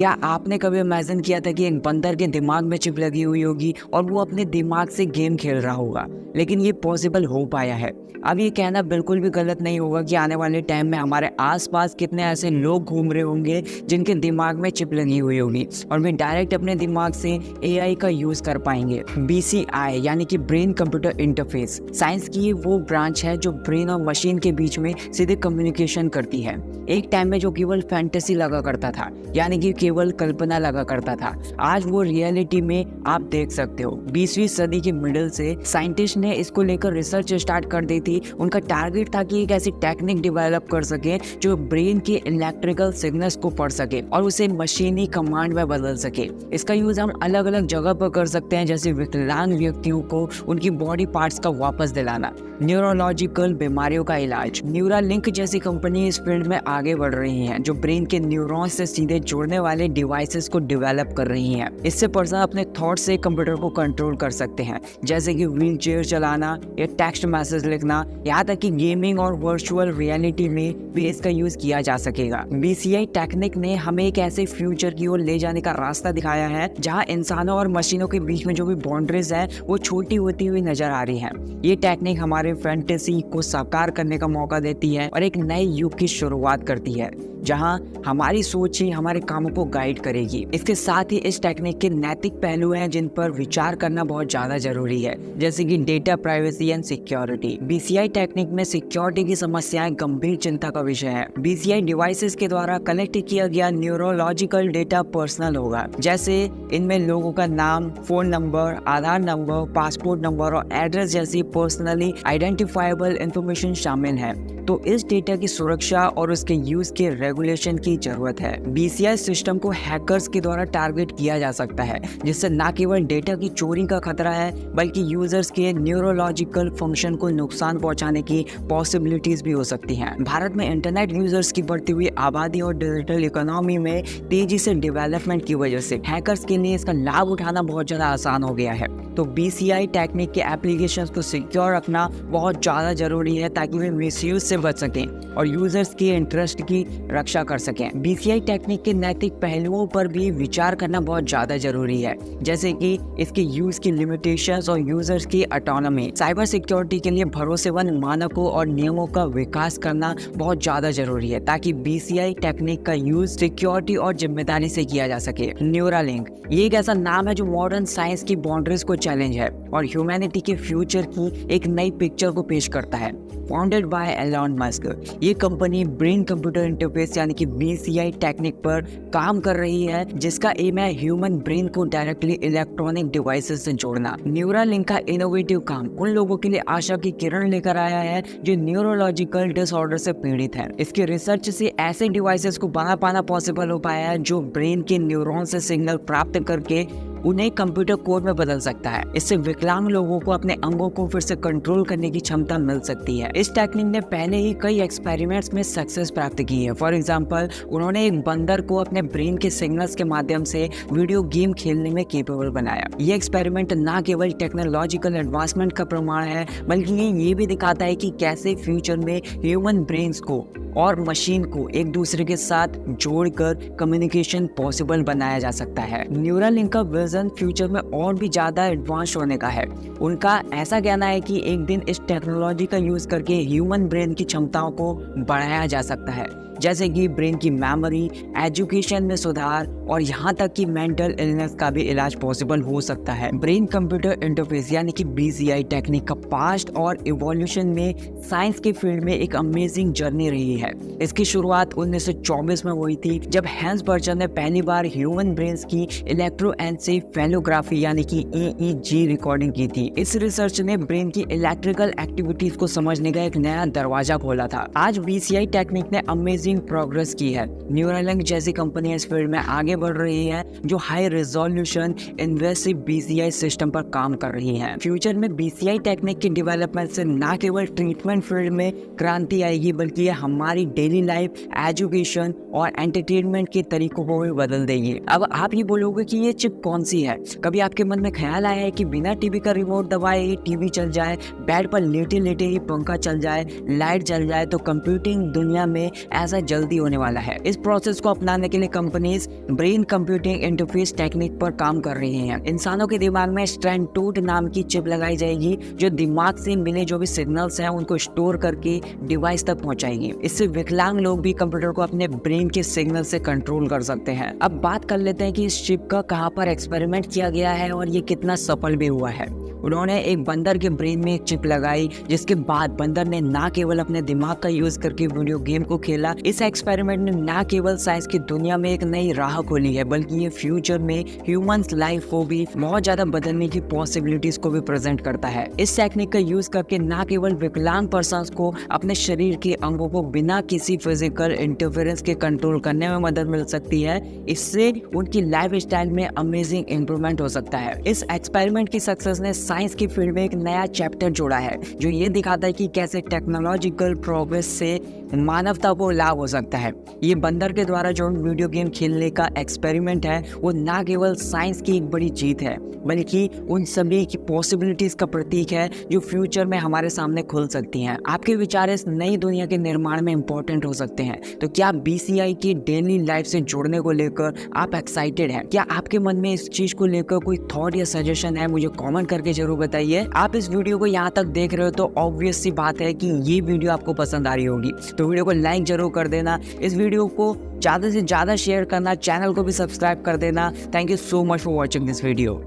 क्या आपने कभी इमेजिन किया था कि एक बंदर के दिमाग में चिप लगी हुई होगी और वो अपने दिमाग से गेम खेल रहा होगा, लेकिन ये पॉसिबल हो पाया है। अब ये कहना बिल्कुल भी गलत नहीं होगा कि आने वाले टाइम में हमारे आसपास कितने ऐसे लोग घूम रहे होंगे जिनके दिमाग में चिप लगी हुई होगी और वे डायरेक्ट अपने दिमाग से एआई का यूज कर पाएंगे। बीसीआई यानी कि ब्रेन कंप्यूटर इंटरफेस साइंस की वो ब्रांच है जो ब्रेन और मशीन के बीच में सीधे कम्युनिकेशन करती है। एक टाइम में जो केवल फैंटेसी लगा करता था, यानी कि केवल कल्पना लगा करता था, आज वो रियलिटी में आप देख सकते हो। 20वीं सदी के मिडिल से साइंटिस्ट ने इसको लेकर रिसर्च स्टार्ट कर दी थी। उनका टारगेट था कि एक ऐसी टेक्निक डेवलप कर सके जो ब्रेन के इलेक्ट्रिकल सिग्नल्स को पढ़ सके और उसे मशीनी कमांड में बदल सके। इसका यूज हम अलग अलग जगह पर कर सकते हैं, जैसे विकलांग व्यक्तियों को उनकी बॉडी पार्ट्स का वापस दिलाना, न्यूरोलॉजिकल बीमारियों का इलाज। न्यूरालिंक जैसी कंपनी इस फील्ड में आगे बढ़ रही हैं, जो ब्रेन के न्यूरॉन्स से सीधे जुड़ने वाले डिवाइसेस को डेवलप कर रही हैं। इससे पर्सन अपने थॉट से कंप्यूटर को कंट्रोल कर सकते हैं, जैसे कि व्हील चेयर चलाना या टेक्स्ट मैसेज लिखना, यहाँ तक कि गेमिंग और वर्चुअल रियलिटी में भी इसका यूज किया जा सकेगा। बीसीआई टेक्निक ने हमें एक ऐसे फ्यूचर की ओर ले जाने का रास्ता दिखाया है जहाँ इंसानों और मशीनों के बीच में जो भी बाउंड्रीज है वो छोटी होती हुई नजर आ रही है। ये टेक्निक हमारे फैंटेसी को साकार करने का मौका देती है और एक नए युग की शुरुआत करती है जहां हमारी सोच ही हमारे कामों को गाइड करेगी। इसके साथ ही इस टेक्निक के नैतिक पहलू हैं जिन पर विचार करना बहुत ज्यादा जरूरी है, जैसे कि data privacy and security. BCI technique में सिक्योरिटी की समस्याएं गंभीर चिंता का विषय है। बीसीआई डिवाइसेस के द्वारा कलेक्ट किया गया न्यूरोलॉजिकल डेटा पर्सनल होगा, जैसे इनमें लोगों का नाम, फोन नंबर, आधार नंबर, पासपोर्ट नंबर और एड्रेस जैसी पर्सनली आइडेंटिफाइबल इंफॉर्मेशन शामिल है। तो इस डेटा की सुरक्षा और उसके यूज के रेगुलेशन की जरूरत है। बीसीआई सिस्टम को हैकर्स के द्वारा टारगेट किया जा सकता है, जिससे न केवल डेटा की चोरी का खतरा है बल्कि यूजर्स के न्यूरोलॉजिकल फंक्शन को नुकसान पहुंचाने की पॉसिबिलिटीज भी हो सकती हैं। भारत में इंटरनेट यूजर्स की बढ़ती हुई आबादी और डिजिटल इकोनॉमी में तेजी से डेवलपमेंट की वजह से हैकर्स के लिए इसका लाभ उठाना बहुत ज्यादा आसान हो गया है। तो बीसीआई टेक्निक के एप्लीकेशंस को सिक्योर रखना बहुत ज्यादा जरूरी है ताकि वे मिसयूज से बच सकें और यूजर्स के इंटरेस्ट की रक्षा कर सकें। बीसीआई टेक्निक के नैतिक पहलुओं पर भी विचार करना बहुत ज्यादा जरूरी है, जैसे कि इसके यूज की लिमिटेशंस और यूजर्स की ऑटोनॉमी। साइबर सिक्योरिटी के लिए भरोसेमंद मानकों और नियमों का विकास करना बहुत ज्यादा जरूरी है ताकि बीसीआई टेक्निक का यूज सिक्योरिटी और जिम्मेदारी से किया जा सके। न्यूरालिंक ये एक ऐसा नाम है जो मॉडर्न साइंस की बाउंड्रीज को चैलेंज है और ह्यूमैनिटी के फ्यूचर की एक नई पिक्चर को पेश करता है। फाउंडेड बाय एलॉन मस्क, ये कंपनी ब्रेन कंप्यूटर इंटरफेस यानी कि बीसीआई टेक्निक पर काम कर रही है, जिसका एम है ह्यूमन ब्रेन को डायरेक्टली इलेक्ट्रॉनिक डिवाइसेस से जोड़ना। न्यूरालिंक का इनोवेटिव काम उन लोगों के लिए आशा की किरण लेकर आया है जो न्यूरोलॉजिकल डिसऑर्डर से पीड़ित है। इसके रिसर्च से ऐसे डिवाइसेस को बना पाना पॉसिबल हो पाया है जो ब्रेन के न्यूरॉन से सिग्नल प्राप्त करके उन्हें कंप्यूटर कोड में बदल सकता है। इससे विकलांग लोगों को अपने अंगों को फिर से कंट्रोल करने की क्षमता मिल सकती है। इस टेक्निक ने पहले ही कई एक्सपेरिमेंट्स में सक्सेस प्राप्त की है। फॉर एग्जांपल, उन्होंने एक बंदर को अपने ब्रेन के सिग्नल्स के माध्यम से वीडियो गेम खेलने में केपेबल बनाया। ये एक्सपेरिमेंट न केवल टेक्नोलॉजिकल एडवांसमेंट का प्रमाण है बल्कि ये भी दिखाता है कि कैसे फ्यूचर में ह्यूमन ब्रेन्स को और मशीन को एक दूसरे के साथ जोड़कर कम्युनिकेशन पॉसिबल बनाया जा सकता है। न्यूरालिंक का विजन फ्यूचर में और भी ज्यादा एडवांस होने का है। उनका ऐसा कहना है कि एक दिन इस टेक्नोलॉजी का यूज करके ह्यूमन ब्रेन की क्षमताओं को बढ़ाया जा सकता है, जैसे कि ब्रेन की मेमोरी, एजुकेशन में सुधार और यहाँ तक कि मेंटल इलनेस का भी इलाज पॉसिबल हो सकता है। ब्रेन कंप्यूटर इंटरफेस यानी कि बीसीआई टेक्निक का पास्ट और इवोल्यूशन में साइंस के फील्ड में एक अमेजिंग जर्नी रही है। इसकी शुरुआत 1924 में हुई थी, जब हैंस बर्जर ने पहली बार ह्यूमन ब्रेन्स की इलेक्ट्रोएन्सेफेलोग्राफी यानी कि ईईजी रिकॉर्डिंग की थी। इस रिसर्च ने ब्रेन की इलेक्ट्रिकल एक्टिविटीज को समझने का एक नया दरवाजा खोला था। आज बीसीआई टेक्निक ने अमेजिंग प्रोग्रेस की है। न्यूरालिंक जैसी कंपनी इस फील्ड में आगे बढ़ रही है जो high resolution invasive BCI system पर काम कर रही है। फ्यूचर में बीसीआई टेक्निक की डेवलपमेंट से न केवल ट्रीटमेंट फील्ड में क्रांति आएगी बल्कि ये हमारी डेली लाइफ, एजुकेशन और एंटरटेनमेंट के तरीकों को भी बदल देगी। अब आप ये बोलोगे कि ये चिप कौन सी है? कभी आपके मन में ख्याल आया है कि बिना टीवी का रिमोट दबाए ही टीवी चल जाए, बेड पर लेटे लेटे ही पंखा चल जाए, लाइट जल जाए? तो कंप्यूटिंग दुनिया में ऐसा सा जल्दी होने वाला है। इस प्रोसेस को अपनाने के लिए companies brain computing interface technique पर काम कर रही हैं। इंसानों के दिमाग में स्ट्रैंड-2 नाम की चिप लगाई जाएगी जो दिमाग से मिले जो भी सिग्नल्स हैं उनको स्टोर करके डिवाइस तक पहुंचाएगी। इससे विकलांग लोग भी कंप्यूटर को अपने ब्रेन के सिग्नल से कंट्रोल कर सकते हैं। अब बात कर लेते हैं कि इस चिप का कहां पर एक्सपेरिमेंट किया गया है और ये कितना सफल भी हुआ है। उन्होंने एक बंदर के ब्रेन में एक चिप लगाई, जिसके बाद बंदर ने ना केवल अपने दिमाग का यूज करके वीडियो गेम को खेला। इस एक्सपेरिमेंट ने ना केवल साइंस की दुनिया में एक नई राह खोली है, बल्कि ये फ्यूचर में ह्यूमंस लाइफ को भी बहुत ज्यादा बदलने की पॉसिबिलिटीज को भी प्रेजेंट करता है। इस टेक्निक का यूज करके ना केवल विकलांग पर्सन्स को अपने शरीर के अंगों को बिना किसी फिजिकल इंटरफेरेंस के कंट्रोल करने में मदद मिल सकती है, इससे उनकी लाइफ स्टाइल में अमेजिंग इंप्रूवमेंट हो सकता है। इस एक्सपेरिमेंट की सक्सेस ने साइंस की फील्ड में एक नया चैप्टर जोड़ा है, जो ये दिखाता है कि कैसे टेक्नोलॉजिकल प्रोग्रेस से मानवता को लाभ हो सकता है। ये बंदर के द्वारा जो वीडियो गेम खेलने का एक्सपेरिमेंट है वो ना केवल साइंस की एक बड़ी जीत है, बल्कि उन सभी की पॉसिबिलिटीज का प्रतीक है जो फ्यूचर में हमारे सामने खुल सकती हैं। आपके विचार इस नई दुनिया के निर्माण में इंपॉर्टेंट हो सकते हैं। तो क्या BCI की डेली लाइफ से जुड़ने को लेकर आप एक्साइटेड हैं? क्या आपके मन में इस चीज को लेकर कोई थॉट या सजेशन है? मुझे कमेंट करके जरूर बताइए। आप इस वीडियो को यहाँ तक देख रहे हो तो ऑब्वियस सी बात है कि ये वीडियो आपको पसंद आ रही होगी, तो वीडियो को लाइक जरूर कर देना, इस वीडियो को ज़्यादा से ज़्यादा शेयर करना, चैनल को भी सब्सक्राइब कर देना। Thank you so much for watching this video.